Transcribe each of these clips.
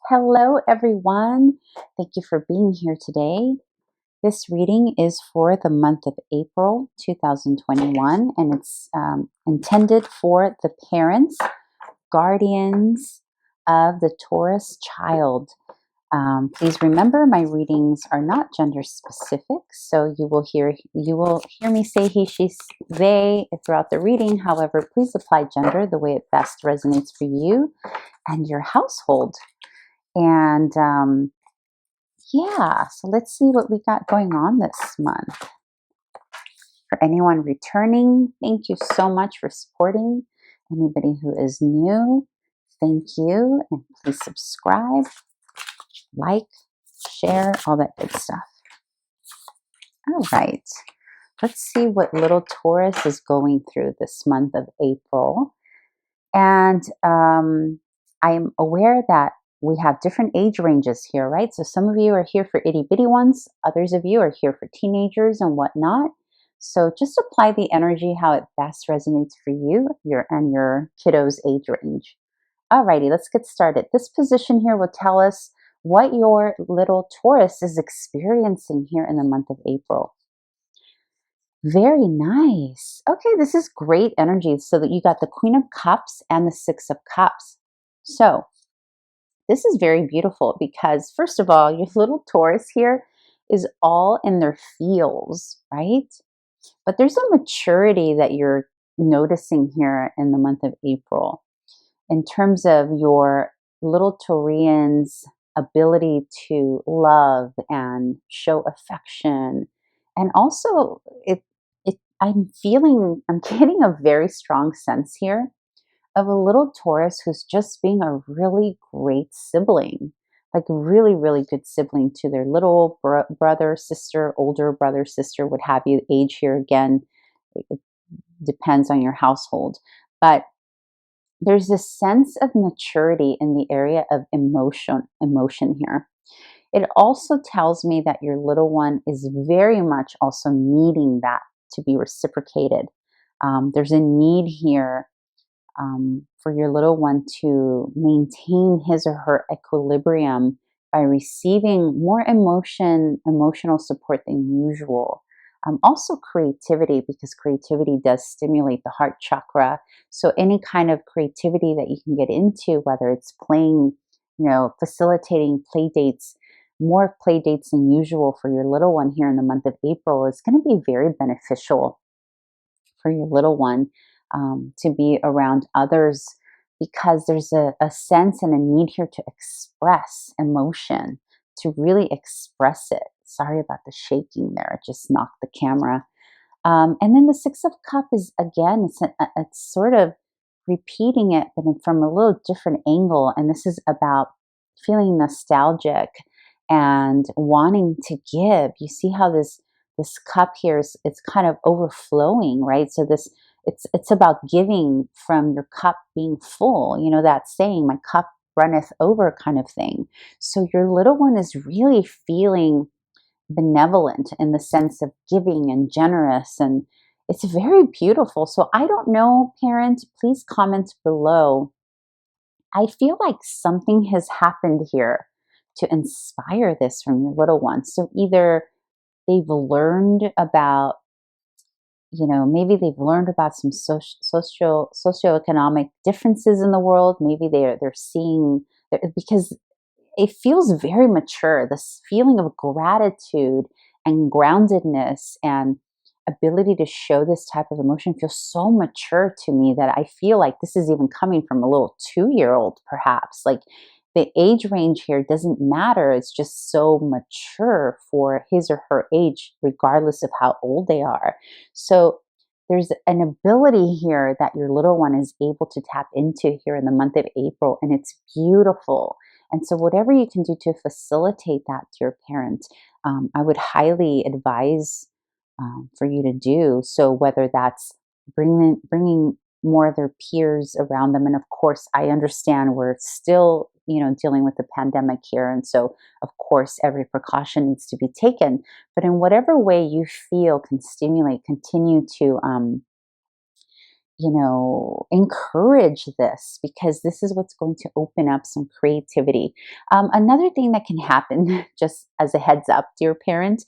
Hello, everyone. Thank you for being here today. This reading is for the month of April 2021, and it's intended for the parents, guardians of the Taurus child. Please remember, my readings are not gender specific, so you will hear me say he, she, they throughout the reading. However, please apply gender the way it best resonates for you and your household. And yeah, so let's see what we got going on this month. For anyone returning, thank you so much for supporting. Anybody who is new, thank you. And please subscribe, like, share, all that good stuff. All right, let's see what little Taurus is going through this month of April. And I'm aware that we have different age ranges here, right? So some of you are here for itty bitty ones. Others of you are here for teenagers and whatnot. So just apply the energy how it best resonates for you and your kiddo's age range. Alrighty, let's get started. This position here will tell us what your little Taurus is experiencing here in the month of April. Very nice. Okay, this is great energy. So that you got the Queen of Cups and the Six of Cups. So this is very beautiful because, first of all, your little Taurus here is all in their feels, right? But there's a maturity that you're noticing here in the month of April in terms of your little Taurian's ability to love and show affection. And also, I'm getting a very strong sense here of a little Taurus who's just being a really great sibling, like a really, really good sibling to their little brother, sister, older brother, sister, what have you. Age here again, it depends on your household. But there's this sense of maturity in the area of emotion here. It also tells me that your little one is very much also needing that to be reciprocated. There's a need here for your little one to maintain his or her equilibrium by receiving more emotional support than usual. Also creativity, because creativity does stimulate the heart chakra. So any kind of creativity that you can get into, whether it's playing, facilitating play dates, more play dates than usual for your little one here in the month of April is going to be very beneficial for your little one to be around others, because there's a sense and a need here to express emotion, to really express it. Sorry about the shaking there. It just knocked the camera. And then the Six of Cups is, again, it's sort of repeating it, but from a little different angle. And this is about feeling nostalgic and wanting to give. You see how this cup here it's kind of overflowing, right? So it's about giving from your cup being full. You know that saying, my cup runneth over, kind of thing. So your little one is really feeling benevolent in the sense of giving and generous, and it's very beautiful. So I don't know, parent, please comment below. I feel like something has happened here to inspire this from your little one. So either they've learned about, maybe they've learned about some socioeconomic differences in the world. Maybe they're seeing, because it feels very mature, this feeling of gratitude and groundedness and ability to show this type of emotion feels so mature to me that I feel like this is even coming from a little 2-year-old, perhaps. Like, the age range here doesn't matter. It's just so mature for his or her age, regardless of how old they are. So there's an ability here that your little one is able to tap into here in the month of April, and it's beautiful. And so whatever you can do to facilitate that to your parent, I would highly advise for you to do. So whether that's bringing more of their peers around them. And of course, I understand we're still, dealing with the pandemic here. And so, of course, every precaution needs to be taken. But in whatever way you feel can stimulate, continue to, encourage this, because this is what's going to open up some creativity. Another thing that can happen, just as a heads up, dear parent,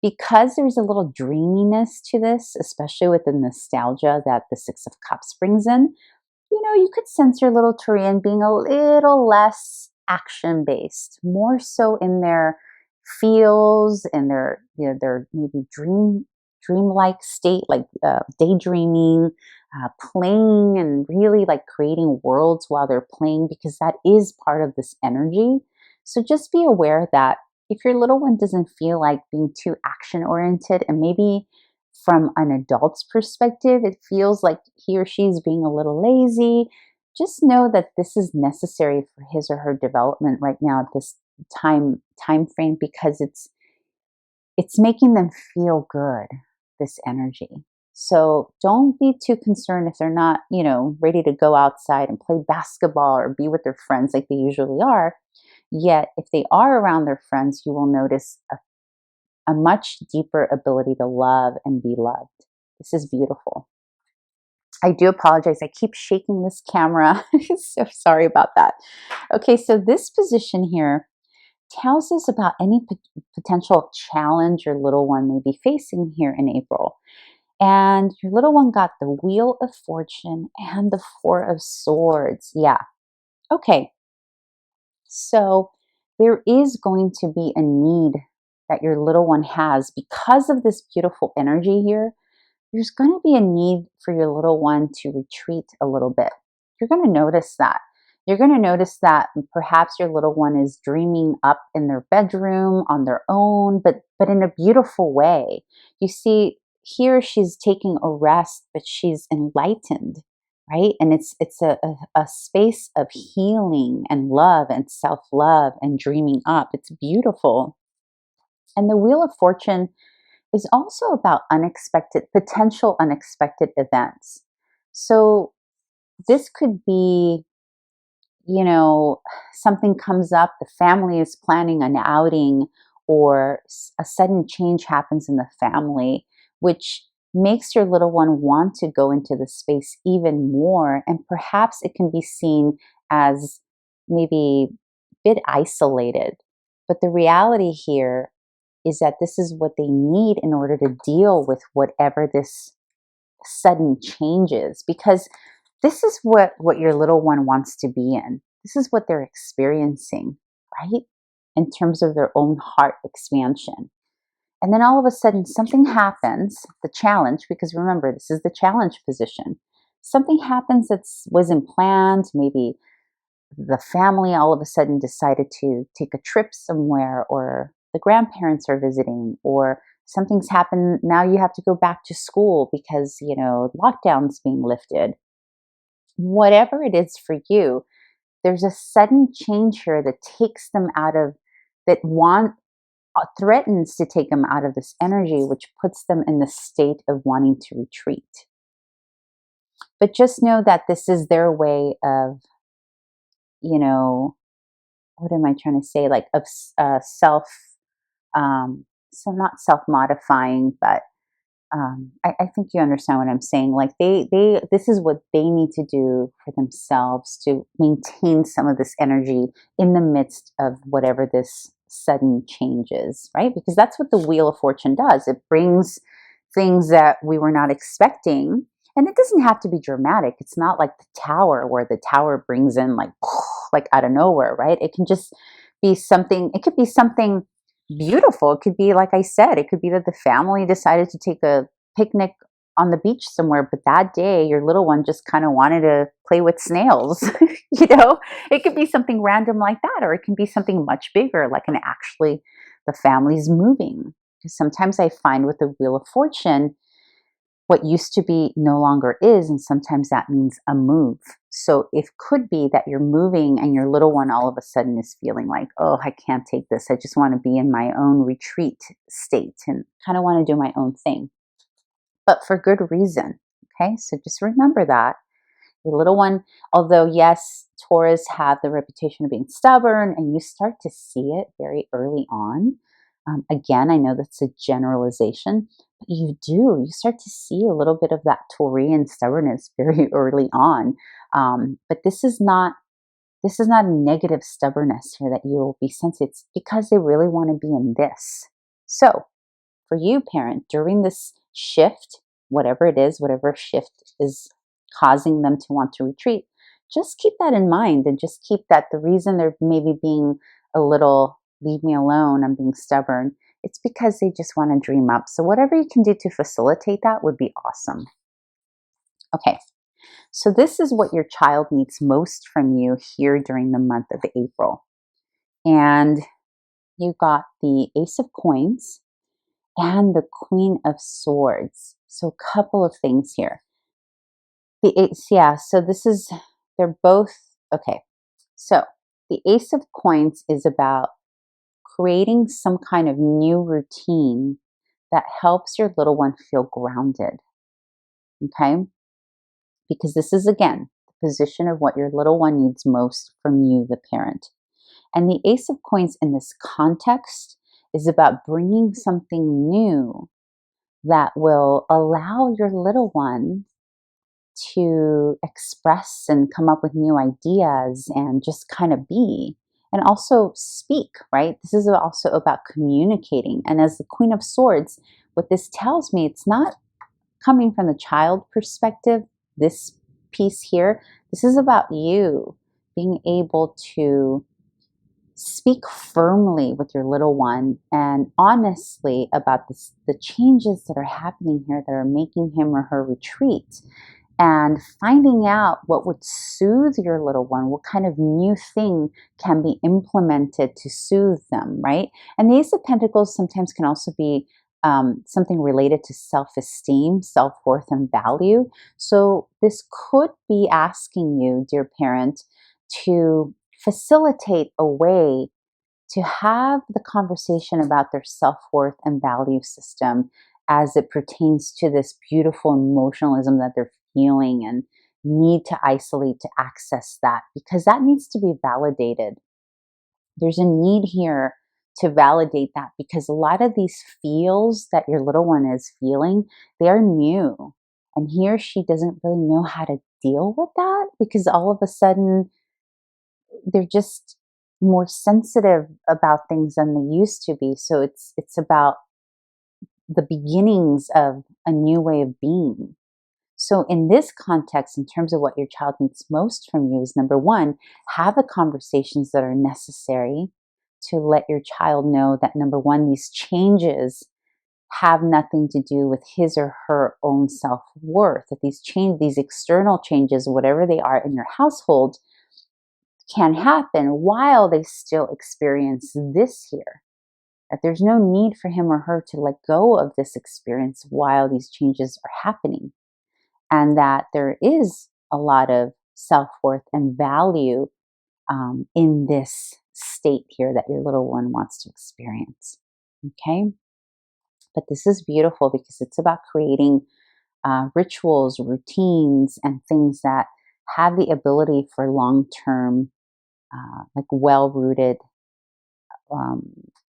because there's a little dreaminess to this, especially with the nostalgia that the Six of Cups brings in, you could sense your little Taurean being a little less action based, more so in their feels and their maybe dreamlike state, like daydreaming, playing, and really like creating worlds while they're playing, because that is part of this energy. So just be aware that if your little one doesn't feel like being too action oriented, and maybe from an adult's perspective, it feels like he or she is being a little lazy, just know that this is necessary for his or her development right now at this time frame, because it's making them feel good, this energy. So don't be too concerned if they're not, ready to go outside and play basketball or be with their friends like they usually are. Yet, if they are around their friends, you will notice a much deeper ability to love and be loved. This is beautiful. I do apologize. I keep shaking this camera. So sorry about that. Okay, so this position here tells us about any potential challenge your little one may be facing here in April. And your little one got the Wheel of Fortune and the Four of Swords. Yeah. Okay. So there is going to be a need that your little one has because of this beautiful energy here. There's going to be a need for your little one to retreat a little bit. You're going to notice that. You're going to notice that perhaps your little one is dreaming up in their bedroom on their own, but in a beautiful way. You see, here she's taking a rest, but she's enlightened, right? And it's a space of healing and love and self-love and dreaming up. It's beautiful. And the Wheel of Fortune is also about potential unexpected events. So this could be, something comes up, the family is planning an outing, or a sudden change happens in the family, which makes your little one want to go into the space even more. And perhaps it can be seen as maybe a bit isolated. But the reality here is that this is what they need in order to deal with whatever this sudden change is, because this is what your little one wants to be in. This is what they're experiencing, right? In terms of their own heart expansion. And then all of a sudden something happens, the challenge, because remember, this is the challenge position. Something happens that wasn't planned. Maybe the family all of a sudden decided to take a trip somewhere, or the grandparents are visiting, or something's happened. Now you have to go back to school because, lockdown's being lifted. Whatever it is for you, there's a sudden change here that takes them out of, threatens to take them out of this energy, which puts them in the state of wanting to retreat. But just know that this is their way of, what am I trying to say? Like of so not self-modifying, but I think you understand what I'm saying. Like this is what they need to do for themselves to maintain some of this energy in the midst of whatever this sudden change is, right? Because that's what the Wheel of Fortune does. It brings things that we were not expecting. And it doesn't have to be dramatic. It's not like the Tower, where the Tower brings in like out of nowhere, right? It can just be something. It could be something beautiful. It could be, like I said, it could be that the family decided to take a picnic on the beach somewhere, but that day your little one just kind of wanted to play with snails. It could be something random like that, or it can be something much bigger, like actually the family's moving. Because sometimes I find with the Wheel of Fortune, what used to be no longer is, and sometimes that means a move. So it could be that you're moving and your little one all of a sudden is feeling like, oh, I can't take this. I just want to be in my own retreat state and kind of want to do my own thing, but for good reason. Okay, so just remember that. Your little one, although yes, Taurus have the reputation of being stubborn, and you start to see it very early on, Again, I know that's a generalization, but you start to see a little bit of that Taurian stubbornness very early on. But this is not a negative stubbornness here that you'll be sensing. It's because they really want to be in this. So for you, parent, during this shift, whatever it is, whatever shift is causing them to want to retreat, just keep that in mind, and just keep that the reason they're maybe being a little, leave me alone, I'm being stubborn, it's because they just want to dream up. So whatever you can do to facilitate that would be awesome. Okay, so this is what your child needs most from you here during the month of April. And you got the Ace of Coins and the Queen of Swords. So a couple of things here. The Ace, yeah, so this is, they're both, okay. So the Ace of Coins is about creating some kind of new routine that helps your little one feel grounded, okay? Because this is, again, the position of what your little one needs most from you, the parent. And the Ace of Coins in this context is about bringing something new that will allow your little one to express and come up with new ideas and just kind of be, and also speak, right? This is also about communicating. And as the Queen of Swords, what this tells me, it's not coming from the child perspective, this piece here. This is about you being able to speak firmly with your little one and honestly about the changes that are happening here that are making him or her retreat, and finding out what would soothe your little one, what kind of new thing can be implemented to soothe them, right? And the Ace of Pentacles sometimes can also be something related to self-esteem, self-worth, and value. So this could be asking you, dear parent, to facilitate a way to have the conversation about their self-worth and value system as it pertains to this beautiful emotionalism that they're feeling and need to isolate to access that, because that needs to be validated. There's a need here to validate that, because a lot of these feels that your little one is feeling, they're new. And he or she doesn't really know how to deal with that, because all of a sudden they're just more sensitive about things than they used to be. So it's about the beginnings of a new way of being. So in this context, in terms of what your child needs most from you, is number one, have the conversations that are necessary to let your child know that, number one, these changes have nothing to do with his or her own self-worth. That these external changes, whatever they are in your household, can happen while they still experience this here. That there's no need for him or her to let go of this experience while these changes are happening. And that there is a lot of self-worth and value in this state here that your little one wants to experience. Okay? But this is beautiful because it's about creating rituals, routines, and things that have the ability for long-term, like well-rooted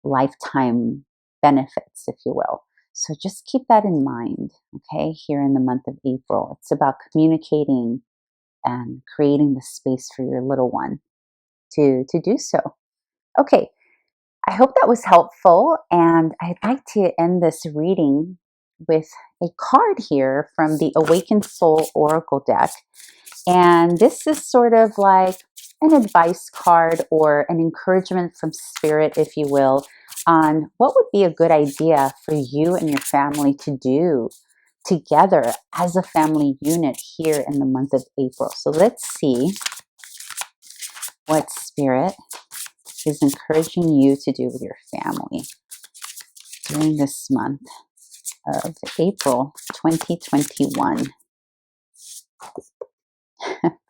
lifetime benefits, if you will. So just keep that in mind, okay, here in the month of April. It's about communicating and creating the space for your little one to do so. Okay, I hope that was helpful, and I'd like to end this reading with a card here from the Awakened Soul Oracle deck. And this is sort of like an advice card or an encouragement from spirit, if you will, on what would be a good idea for you and your family to do together as a family unit here in the month of April. So let's see what spirit is encouraging you to do with your family during this month of April 2021.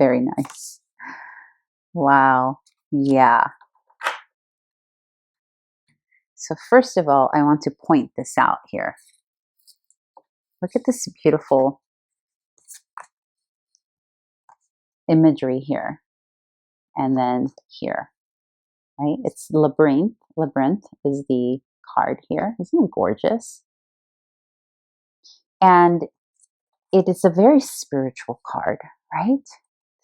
Very nice. Wow. Yeah. So first of all, I want to point this out here. Look at this beautiful imagery here. And then here, right? It's labyrinth. Labyrinth is the card here. Isn't it gorgeous? And it is a very spiritual card, right?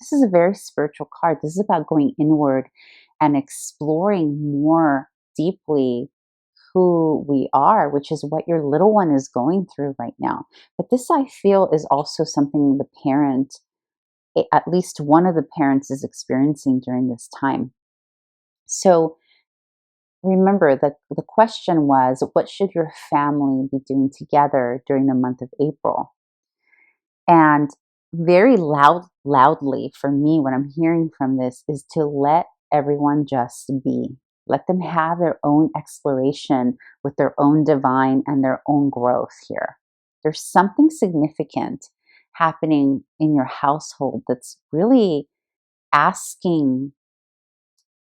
This is a very spiritual card. This is about going inward and exploring more deeply who we are, which is what your little one is going through right now. But this, I feel, is also something the parent, at least one of the parents, is experiencing during this time. So remember that the question was, what should your family be doing together during the month of April? And very loudly for me, what I'm hearing from this is to let everyone just be. Let them have their own exploration with their own divine and their own growth here. There's something significant happening in your household that's really asking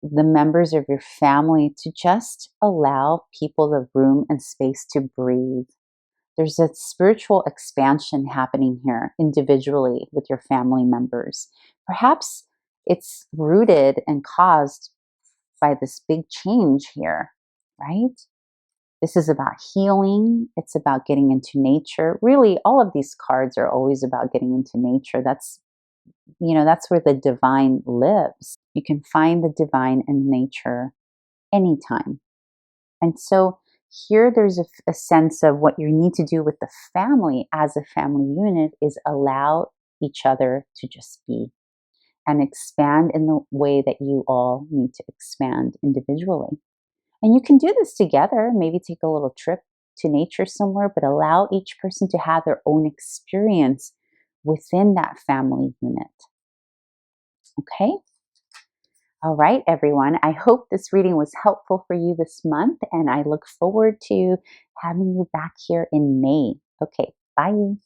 the members of your family to just allow people the room and space to breathe. There's a spiritual expansion happening here individually with your family members. Perhaps it's rooted and caused by this big change here, right? This is about healing. It's about getting into nature. Really, all of these cards are always about getting into nature. That's where the divine lives. You can find the divine in nature anytime. And so here there's a sense of what you need to do with the family as a family unit is allow each other to just be and expand in the way that you all need to expand individually. And you can do this together, maybe take a little trip to nature somewhere, but allow each person to have their own experience within that family unit. Okay? All right, everyone. I hope this reading was helpful for you this month, and I look forward to having you back here in May. Okay, bye.